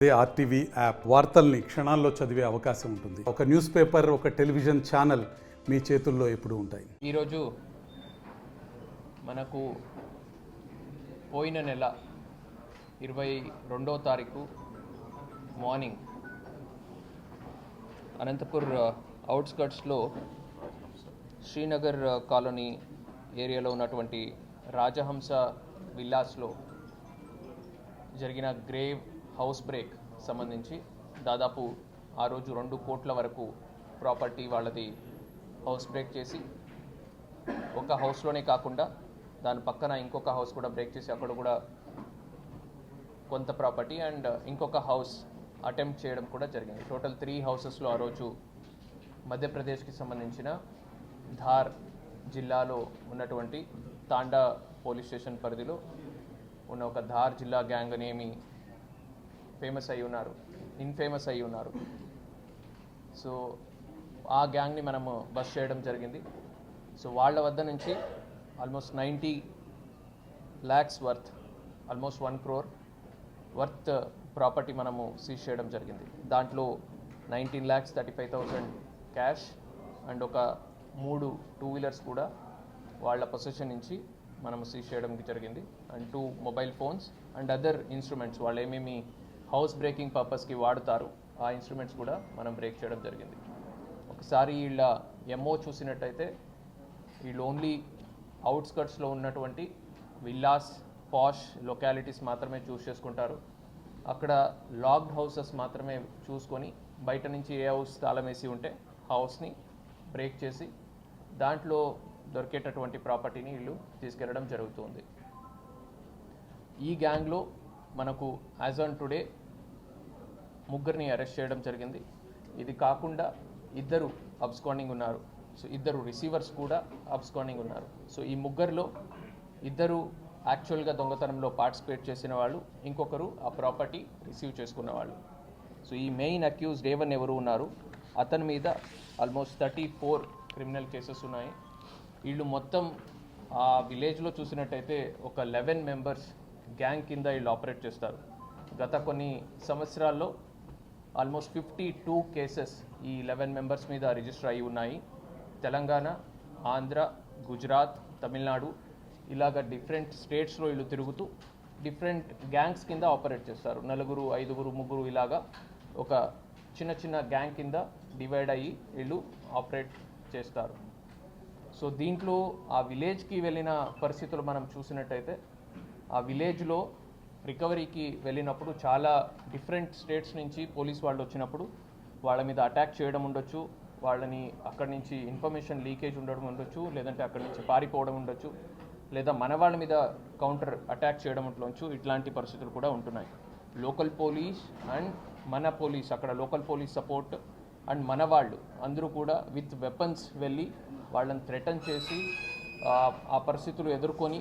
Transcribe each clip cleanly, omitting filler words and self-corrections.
RTV app వార్తల్ని క్షణాల్లో చదివే అవకాశం ఉంటుంది. ఒక న్యూస్ పేపర్, ఒక టెలివిజన్ ఛానల్ మీ చేతుల్లో ఎప్పుడూ ఉంటాయి. ఈరోజు మనకు పోయిన నెల 22వ తారీఖు మార్నింగ్ అనంతపూర్ అవుట్స్కట్స్లో శ్రీనగర్ కాలనీ ఏరియాలో ఉన్నటువంటి రాజహంస విల్లాస్లో జరిగిన గ్రేవ్ హౌస్ బ్రేక్ సంబంధించి దాదాపు ఆ రోజు 2 కోట్ల వరకు ప్రాపర్టీ వాళ్ళది హౌస్ బ్రేక్ చేసి ఒక హౌస్లోనే కాకుండా దాని పక్కన ఇంకొక హౌస్ కూడా బ్రేక్ చేసి అక్కడ కూడా కొంత ప్రాపర్టీ అండ్ ఇంకొక హౌస్ అటెంప్ట్ చేయడం కూడా జరిగింది. టోటల్ 3 హౌసెస్లో ఆ రోజు మధ్యప్రదేశ్కి సంబంధించిన ధార్ జిల్లాలో ఉన్నటువంటి తాండా పోలీస్ స్టేషన్ పరిధిలో ఉన్న ఒక ధార్ జిల్లా గ్యాంగ్ అనేమి ఇన్ఫేమస్ అయి ఉన్నారు. సో ఆ గ్యాంగ్ని మనము బస్ చేయడం జరిగింది. సో వాళ్ళ వద్ద నుంచి almost 90 lakhs worth, almost 1 crore worth property మనము సీజ్ చేయడం జరిగింది. దాంట్లో 19,35,000 క్యాష్ అండ్ ఒక 3 2-wheelers కూడా వాళ్ళ పొసెషన్ నుంచి మనము సీజ్ చేయడం జరిగింది. And 2 mobile phones and other instruments వాళ్ళు ఏమేమి హౌస్ బ్రేకింగ్ పర్పస్కి వాడుతారు ఆ ఇన్స్ట్రుమెంట్స్ కూడా మనం బ్రేక్ చేయడం జరిగింది. ఒకసారి వీళ్ళ ఎంఓ చూసినట్టయితే వీళ్ళు ఓన్లీ అవుట్స్కట్స్లో ఉన్నటువంటి విల్లాస్, పాష్ లొకాలిటీస్ మాత్రమే చూస్ చేసుకుంటారు. అక్కడ లాక్డ్ హౌసెస్ మాత్రమే చూసుకొని బయట నుంచి ఏ హౌస్ తాళం వేసి ఉంటే హౌస్ని బ్రేక్ చేసి దాంట్లో దొరికేటటువంటి ప్రాపర్టీని వీళ్ళు తీసుకెళ్ళడం జరుగుతుంది. ఈ గ్యాంగ్లో మనకు యాజ్ ఆన్ టుడే 3 అరెస్ట్ చేయడం జరిగింది. ఇది కాకుండా 2 అబ్స్కాండింగ్ ఉన్నారు. సో 2 రిసీవర్స్ కూడా అబ్స్కాండింగ్ ఉన్నారు. సో ఈ 3లో 2 యాక్చువల్గా దొంగతనంలో పార్టిసిపేట్ చేసిన వాళ్ళు, ఇంకొకరు ఆ ప్రాపర్టీ రిసీవ్ చేసుకున్న వాళ్ళు. సో ఈ మెయిన్ అక్యూజ్డ్ A1 ఎవరు ఉన్నారు, అతని మీద ఆల్మోస్ట్ 34 క్రిమినల్ కేసెస్ ఉన్నాయి. వీళ్ళు మొత్తం ఆ విలేజ్లో చూసినట్టయితే ఒక 11 మెంబర్స్ గ్యాంగ్ కింద వీళ్ళు ఆపరేట్ చేస్తారు. గత కొన్ని సంవత్సరాల్లో ఆల్మోస్ట్ 52 కేసెస్ ఈ 11 మెంబర్స్ మీద రిజిస్టర్ అయి ఉన్నాయి. తెలంగాణ, ఆంధ్ర, గుజరాత్, తమిళనాడు ఇలాగ డిఫరెంట్ స్టేట్స్లో వీళ్ళు తిరుగుతూ డిఫరెంట్ గ్యాంగ్స్ కింద ఆపరేట్ చేస్తారు. 4, 5, 3 ఇలాగా ఒక చిన్న గ్యాంగ్ కింద డివైడ్ అయ్యి వీళ్ళు ఆపరేట్ చేస్తారు. సో దీంట్లో ఆ విలేజ్కి వెళ్ళిన పరిస్థితులు మనం చూసినట్టయితే ఆ విలేజ్లో రికవరీకి వెళ్ళినప్పుడు చాలా డిఫరెంట్ స్టేట్స్ నుంచి పోలీస్ వాళ్ళు వచ్చినప్పుడు వాళ్ళ మీద అటాక్ చేయడం ఉండొచ్చు, వాళ్ళని అక్కడి నుంచి ఇన్ఫర్మేషన్ లీకేజ్ ఉండడం ఉండొచ్చు, లేదంటే అక్కడి నుంచి పారిపోవడం ఉండొచ్చు, లేదా మన వాళ్ళ మీద కౌంటర్ అటాక్ చేయడం ఉండొచ్చు. ఇట్లాంటి పరిస్థితులు కూడా ఉంటున్నాయి. లోకల్ పోలీస్ అండ్ మన పోలీస్, అక్కడ లోకల్ పోలీస్ సపోర్ట్ అండ్ మన వాళ్ళు అందరూ కూడా విత్ వెపన్స్ వెళ్ళి వాళ్ళని థ్రెటన్ చేసి ఆ పరిస్థితులు ఎదుర్కొని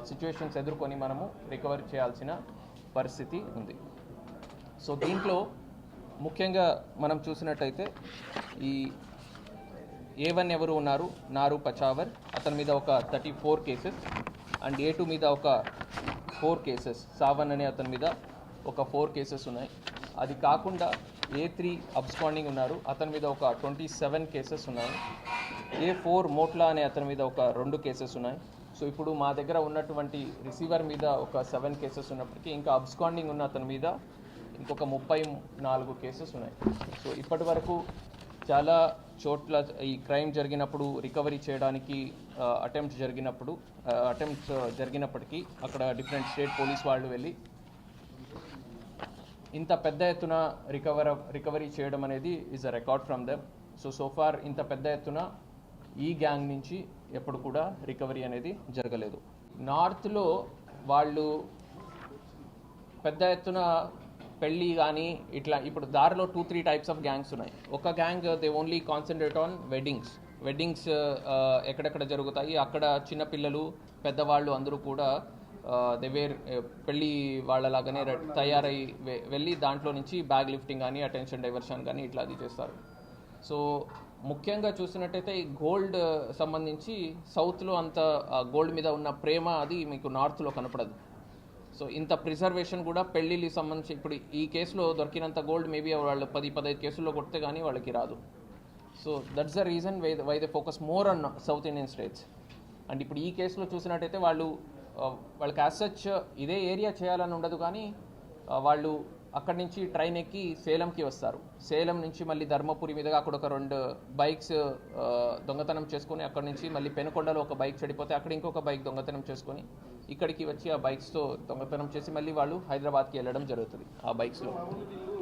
సిచ్యువేషన్స్ ఎదుర్కొని మనము రికవరీ చేయాల్సిన పరిస్థితి ఉంది. సో దీంట్లో ముఖ్యంగా మనం చూసినట్టయితే ఈ A1 ఎవరు ఉన్నారు, నారు పచావర్, అతని మీద ఒక 34 కేసెస్ అండ్ A2 మీద ఒక 4 కేసెస్, సావన్ అనే అతని మీద ఒక 4 కేసెస్ ఉన్నాయి. అది కాకుండా A3 అబ్స్కాండింగ్ ఉన్నారు, అతని మీద ఒక 27 కేసెస్ ఉన్నాయి. A4 మోట్లా అనే అతని మీద ఒక 2 కేసెస్ ఉన్నాయి. సో ఇప్పుడు మా దగ్గర ఉన్నటువంటి రిసీవర్ మీద ఒక 7 కేసెస్ ఉన్నప్పటికీ ఇంకా అబ్స్కాండింగ్ ఉన్న అతని మీద ఇంకొక 34 కేసెస్ ఉన్నాయి. సో ఇప్పటి వరకు చాలా చోట్ల ఈ క్రైమ్ జరిగినప్పుడు రికవరీ చేయడానికి అటెంప్ట్స్ జరిగినప్పటికీ అక్కడ డిఫరెంట్ స్టేట్ పోలీస్ వాళ్ళు వెళ్ళి ఇంత పెద్ద ఎత్తున రికవరీ చేయడం అనేది is a record from them. So far ఇంత పెద్ద ఎత్తున ఈ గ్యాంగ్ నుంచి ఎప్పుడు కూడా రికవరీ అనేది జరగలేదు. నార్త్లో వాళ్ళు పెద్ద ఎత్తున పెళ్ళి కానీ ఇట్లా ఇప్పుడు దారిలో 2-3 టైప్స్ ఆఫ్ గ్యాంగ్స్ ఉన్నాయి. ఒక gang they only concentrate on weddings ఎక్కడెక్కడ జరుగుతాయి అక్కడ చిన్నపిల్లలు, పెద్దవాళ్ళు అందరూ కూడా దేవేర్ పెళ్ళి వాళ్ళలాగానే తయారై వెళ్ళి దాంట్లో నుంచి బ్యాగ్ లిఫ్టింగ్ కానీ అటెన్షన్ డైవర్షన్ కానీ ఇట్లా అది చేస్తారు. సో ముఖ్యంగా చూసినట్టయితే ఈ గోల్డ్ సంబంధించి సౌత్లో అంత గోల్డ్ మీద ఉన్న ప్రేమ అది మీకు నార్త్లో కనపడదు. సో ఇంత ప్రిజర్వేషన్ కూడా పెళ్ళిళ్ళకి సంబంధించి ఇప్పుడు ఈ కేసులో దొరికినంత గోల్డ్ మేబీ వాళ్ళు 10-15 కేసుల్లో కొడితే కానీ వాళ్ళకి రాదు. So that's the reason why they focus more on south Indian states. And ఇప్పుడు ఈ కేసులో చూసినట్టయితే వాళ్ళకి యాజ్ సచ్ ఇదే ఏరియా చేయాలని ఉండదు, కానీ వాళ్ళు అక్కడి నుంచి ట్రైన్ ఎక్కి సేలంకి వస్తారు. సేలం నుంచి మళ్ళీ ధర్మపురి మీదుగా అక్కడ ఒక 2 బైక్స్ దొంగతనం చేసుకొని అక్కడి నుంచి మళ్ళీ పెనుకొండలో ఒక బైక్ చెడిపోతే అక్కడ ఇంకొక బైక్ దొంగతనం చేసుకొని ఇక్కడికి వచ్చి ఆ బైక్స్తో దొంగతనం చేసి మళ్ళీ వాళ్ళు హైదరాబాద్కి వెళ్ళడం జరుగుతుంది ఆ బైక్స్లో.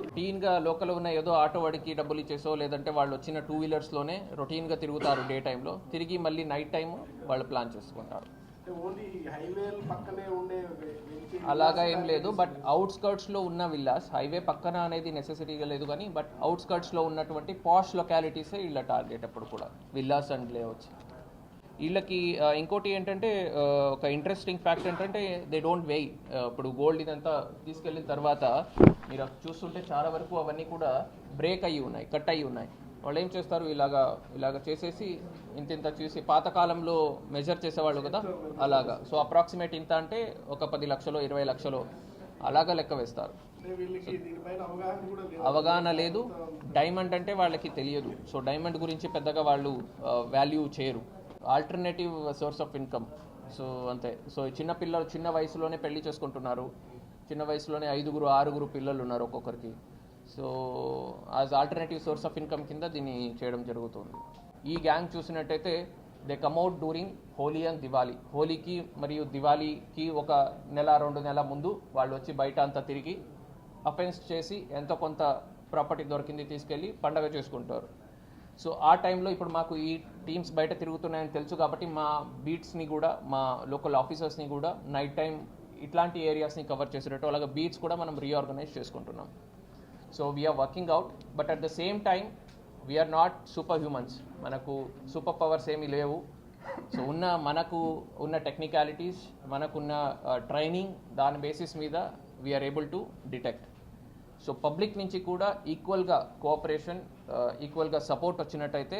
రొటీన్గా లోకల్ ఉన్న ఏదో ఆటో వాడికి డబ్బులు ఇచ్చేసో లేదంటే వాళ్ళు వచ్చిన 2 వీలర్స్లోనే రొటీన్గా తిరుగుతారు డే టైంలో. తిరిగి మళ్ళీ నైట్ టైం వాళ్ళు ప్లాన్ చేసుకుంటారు. అలాగా ఏం లేదు, బట్ అవుట్స్కర్ట్స్లో ఉన్న విల్లాస్, హైవే పక్కన అనేది నెసెసిటీగా లేదు కానీ బట్ అవుట్స్కర్ట్స్లో ఉన్నటువంటి పాష్ లొకాలిటీసే వీళ్ళ టార్గెట్ ఎప్పుడు కూడా, విల్లాస్ అండ్ లేఅవుట్స్. వీళ్ళకి ఇంకోటి ఏంటంటే ఒక ఇంట్రెస్టింగ్ ఫ్యాక్ట్ ఏంటంటే దే డోంట్ వెయ్. ఇప్పుడు గోల్డ్ ఇదంతా తీసుకెళ్ళిన తర్వాత మీరు చూస్తుంటే చాలా వరకు అవన్నీ కూడా బ్రేక్ అయ్యి ఉన్నాయి, కట్ అయ్యి ఉన్నాయి. వాళ్ళు ఏం చేస్తారు, ఇలాగ చేసేసి ఇంత చూసి పాతకాలంలో మెజర్ చేసేవాళ్ళు కదా అలాగా. సో అప్రాక్సిమేట్ ఇంత అంటే ఒక 10 లక్షలు 20 లక్షలు అలాగా లెక్క వేస్తారు. అవగాహన లేదు, డైమండ్ అంటే వాళ్ళకి తెలియదు. సో డైమండ్ గురించి పెద్దగా వాళ్ళు వాల్యూ చేయరు. Alternative source of income. So అంతే. సో చిన్న వయసులోనే పెళ్లి చేసుకుంటున్నారు, చిన్న వయసులోనే 5-6 పిల్లలు ఉన్నారు ఒక్కొక్కరికి. So as alternative source of income కింద దీన్ని చేయడం జరుగుతుంది. ఈ గ్యాంగ్ చూసినట్టయితే they come out during Holi and Diwali. హోలీకి మరియు దివాళీకి 1-2 నెలల ముందు వాళ్ళు వచ్చి బయట అంతా తిరిగి అఫెన్స్ చేసి ఎంతో కొంత ప్రాపర్టీ దొరికింది తీసుకెళ్ళి పండగ చేసుకుంటారు. సో ఆ టైంలో ఇప్పుడు మాకు ఈ టీమ్స్ బయట తిరుగుతున్నాయని తెలుసు కాబట్టి మా బీట్స్ని కూడా, మా లోకల్ ఆఫీసర్స్ని కూడా నైట్ టైం ఇట్లాంటి ఏరియాస్ని కవర్ చేసేటట్టు అలాగే బీట్స్ కూడా మనం రీఆర్గనైజ్ చేసుకుంటున్నాం. So we're working out, but at the same time we're not super humans. మనకు సూపర్ పవర్స్ ఏమీ లేవు. సో మనకు ఉన్న టెక్నికాలిటీస్, మనకున్న ట్రైనింగ్, దాని బేసిస్ మీద we're able to detect. So public నుంచి కూడా ఈక్వల్గా కోఆపరేషన్, ఈక్వల్గా సపోర్ట్ వచ్చినట్టయితే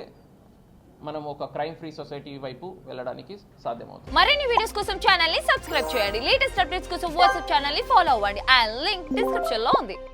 మనం ఒక క్రైమ్ ఫ్రీ సొసైటీ వైపు వెళ్ళడానికి సాధ్యమవుతుంది. మరిన్ని వీడియోస్ కోసం ఛానల్ ని సబ్స్క్రైబ్ చేయండి. లేటెస్ట్ అప్డేట్స్ కోసం వాట్సాప్ ఛానల్ ని ఫాలో అవ్వండి. ఆ లింక్ డిస్క్రిప్షన్ లో ఉంది.